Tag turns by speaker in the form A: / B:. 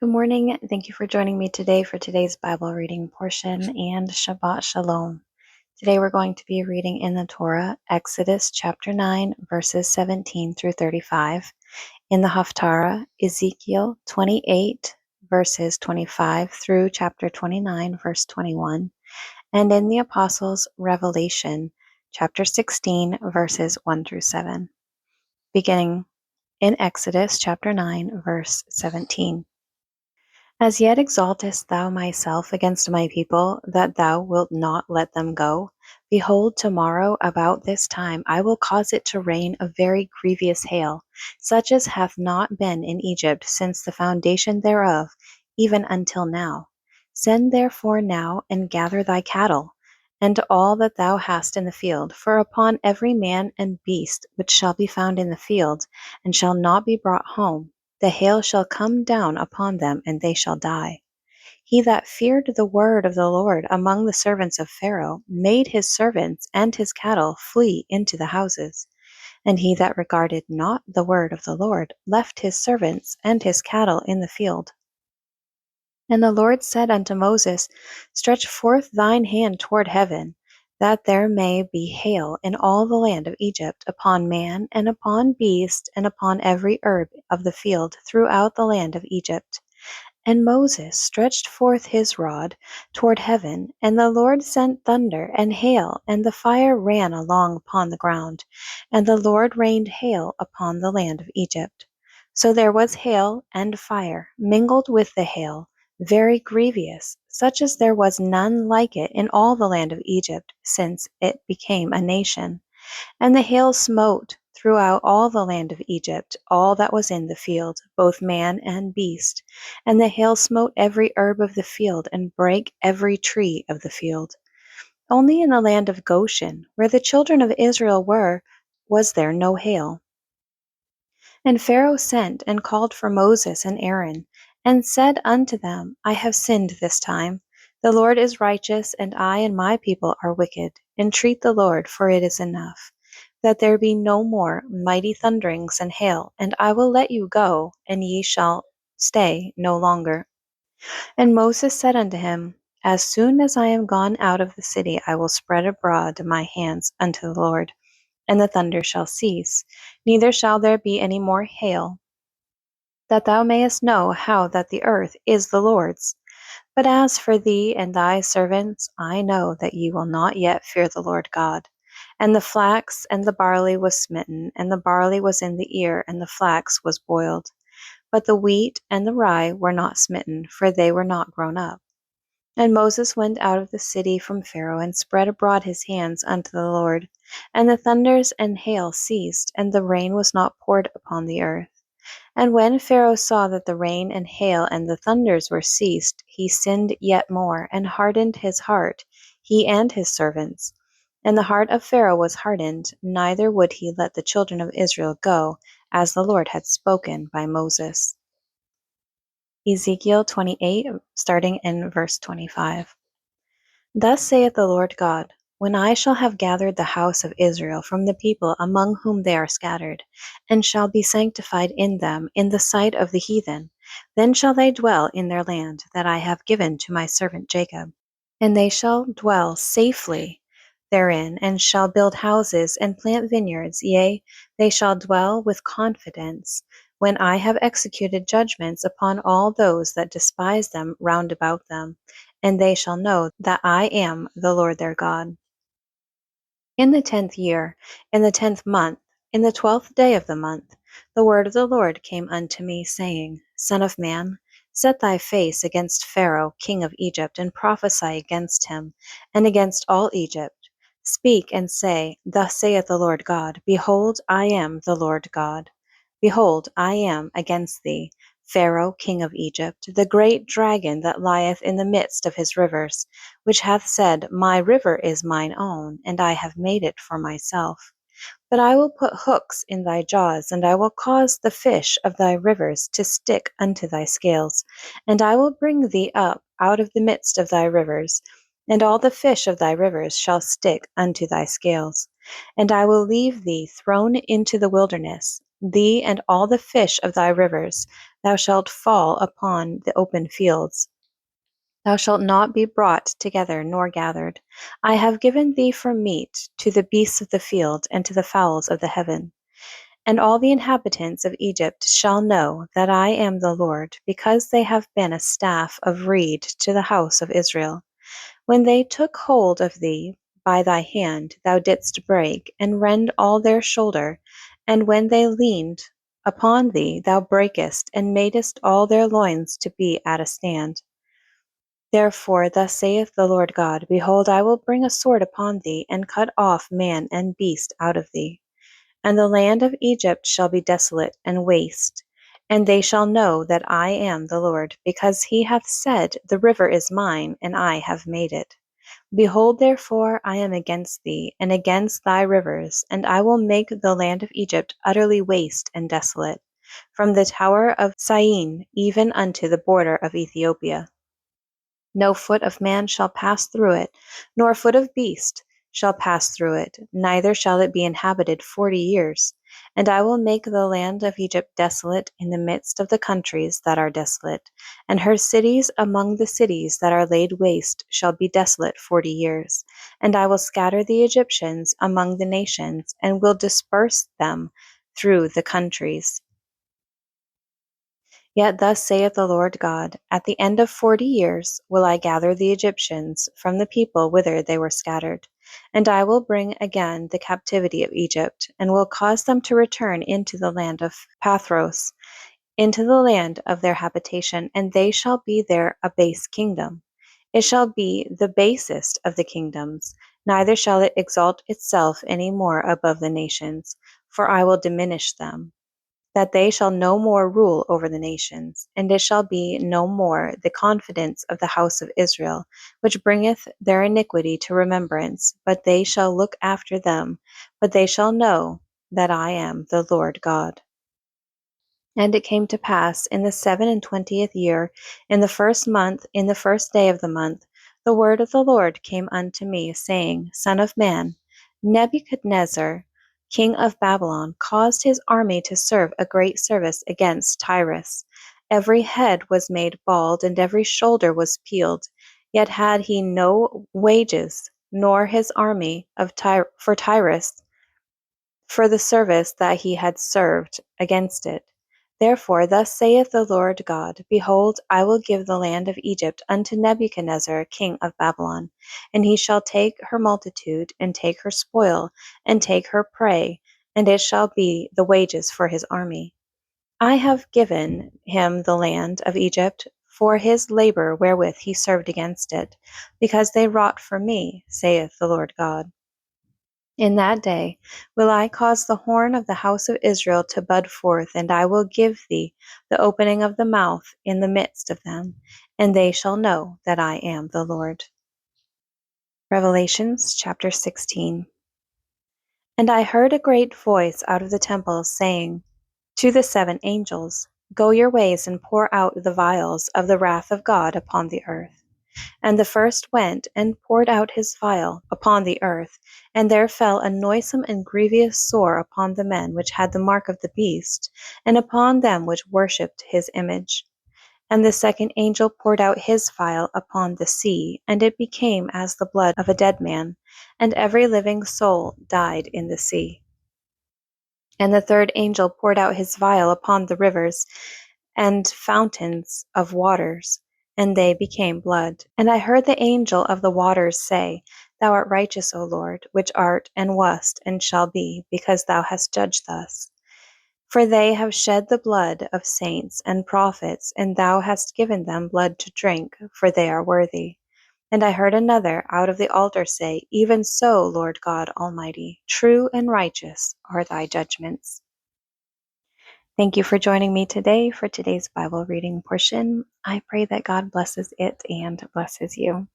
A: Good morning. Thank you for joining me today for today's Bible reading portion and Shabbat Shalom. Today we're going to be reading in the Torah, Exodus chapter 9, verses 17 through 35. In the Haftarah, Ezekiel 28, verses 25 through chapter 29, verse 21. And in the Apostles' Revelation, chapter 16, verses 1 through 7. Beginning in Exodus chapter 9, verse 17. As yet exaltest thou myself against my people, that thou wilt not let them go? Behold, tomorrow about this time I will cause it to rain a very grievous hail, such as hath not been in Egypt since the foundation thereof, even until now. Send therefore now and gather thy cattle, and all that thou hast in the field, for upon every man and beast which shall be found in the field, and shall not be brought home, the hail shall come down upon them, and they shall die. He that feared the word of the Lord among the servants of Pharaoh made his servants and his cattle flee into the houses. And he that regarded not the word of the Lord left his servants and his cattle in the field. And the Lord said unto Moses, Stretch forth thine hand toward heaven, that there may be hail in all the land of Egypt, upon man, and upon beast, and upon every herb of the field throughout the land of Egypt. And Moses stretched forth his rod toward heaven, and the Lord sent thunder and hail, and the fire ran along upon the ground, and the Lord rained hail upon the land of Egypt. So there was hail and fire mingled with the hail, very grievous, such as there was none like it in all the land of Egypt since it became a nation. And the hail smote throughout all the land of Egypt all that was in the field, both man and beast. And the hail smote every herb of the field, and brake every tree of the field. Only in the land of Goshen, where the children of Israel were, was there no hail. And Pharaoh sent and called for Moses and Aaron, and said unto them, I have sinned this time. The Lord is righteous, and I and my people are wicked. Entreat the Lord, for it is enough, that there be no more mighty thunderings and hail, and I will let you go, and ye shall stay no longer. And Moses said unto him, As soon as I am gone out of the city, I will spread abroad my hands unto the Lord, and the thunder shall cease, neither shall there be any more hail, that thou mayest know how that the earth is the Lord's. But as for thee and thy servants, I know that ye will not yet fear the Lord God. And the flax and the barley was smitten, and the barley was in the ear, and the flax was boiled. But the wheat and the rye were not smitten, for they were not grown up. And Moses went out of the city from Pharaoh, and spread abroad his hands unto the Lord. And the thunders and hail ceased, and the rain was not poured upon the earth. And when Pharaoh saw that the rain and hail and the thunders were ceased, he sinned yet more, and hardened his heart, he and his servants. And the heart of Pharaoh was hardened, neither would he let the children of Israel go, as the Lord had spoken by Moses. Ezekiel 28, starting in verse 25. Thus saith the Lord God, When I shall have gathered the house of Israel from the people among whom they are scattered, and shall be sanctified in them in the sight of the heathen, then shall they dwell in their land that I have given to my servant Jacob. And they shall dwell safely therein, and shall build houses and plant vineyards, yea, they shall dwell with confidence, when I have executed judgments upon all those that despise them round about them, and they shall know that I am the Lord their God. In the 10th year, in the 10th month, in the 12th day of the month, the word of the Lord came unto me, saying, Son of man, set thy face against Pharaoh king of Egypt, and prophesy against him, and against all Egypt. Speak and say, Thus saith the Lord God, Behold, I am the Lord God. Behold, I am against thee, Pharaoh king of Egypt, the great dragon that lieth in the midst of his rivers, which hath said, My river is mine own, and I have made it for myself. But I will put hooks in thy jaws, and I will cause the fish of thy rivers to stick unto thy scales, and I will bring thee up out of the midst of thy rivers, and all the fish of thy rivers shall stick unto thy scales. And I will leave thee thrown into the wilderness, thee and all the fish of thy rivers. Thou shalt fall upon the open fields. Thou shalt not be brought together nor gathered. I have given thee for meat to the beasts of the field and to the fowls of the heaven. And all the inhabitants of Egypt shall know that I am the Lord, because they have been a staff of reed to the house of Israel. When they took hold of thee by thy hand, thou didst break and rend all their shoulder, and when they leaned upon thee, thou breakest and madest all their loins to be at a stand. Therefore thus saith the Lord God, Behold, I will bring a sword upon thee, and cut off man and beast out of thee. And the land of Egypt shall be desolate and waste, and they shall know that I am the Lord, because he hath said, The river is mine, and I have made it. Behold, therefore, I am against thee, and against thy rivers, and I will make the land of Egypt utterly waste and desolate, from the tower of Syene even unto the border of Ethiopia. No foot of man shall pass through it, nor foot of beast shall pass through it, neither shall it be inhabited 40 years. And I will make the land of Egypt desolate in the midst of the countries that are desolate, and her cities among the cities that are laid waste shall be desolate 40 years. And I will scatter the Egyptians among the nations, and will disperse them through the countries. Yet thus saith the Lord God, At the end of 40 years will I gather the Egyptians from the people whither they were scattered, and I will bring again the captivity of Egypt, and will cause them to return into the land of Pathros, into the land of their habitation, and they shall be there a base kingdom. It shall be the basest of the kingdoms, neither shall it exalt itself any more above the nations, for I will diminish them, that they shall no more rule over the nations, and it shall be no more the confidence of the house of Israel, which bringeth their iniquity to remembrance, but they shall look after them, but they shall know that I am the Lord God. And it came to pass in the 27th year, in the first month, in the first day of the month, the word of the Lord came unto me, saying, Son of man, Nebuchadnezzar, king of Babylon, caused his army to serve a great service against Tyrus. Every head was made bald, and every shoulder was peeled. Yet had he no wages, nor his army for Tyrus, for the service that he had served against it. Therefore thus saith the Lord God, Behold, I will give the land of Egypt unto Nebuchadnezzar king of Babylon, and he shall take her multitude, and take her spoil, and take her prey, and it shall be the wages for his army. I have given him the land of Egypt for his labor wherewith he served against it, because they wrought for me, saith the Lord God. In that day will I cause the horn of the house of Israel to bud forth, and I will give thee the opening of the mouth in the midst of them, and they shall know that I am the Lord. Revelations chapter 16. And I heard a great voice out of the temple saying to the 7 angels, Go your ways and pour out the vials of the wrath of God upon the earth. And the first went and poured out his vial upon the earth, and there fell a noisome and grievous sore upon the men which had the mark of the beast, and upon them which worshipped his image. And the second angel poured out his vial upon the sea, and it became as the blood of a dead man, and every living soul died in the sea. And the third angel poured out his vial upon the rivers and fountains of waters, and they became blood. And I heard the angel of the waters say, Thou art righteous, O Lord, which art, and wast, and shall be, because thou hast judged thus. For they have shed the blood of saints and prophets, and thou hast given them blood to drink, for they are worthy. And I heard another out of the altar say, Even so, Lord God Almighty, true and righteous are thy judgments. Thank you for joining me today for today's Bible reading portion. I pray that God blesses it and blesses you.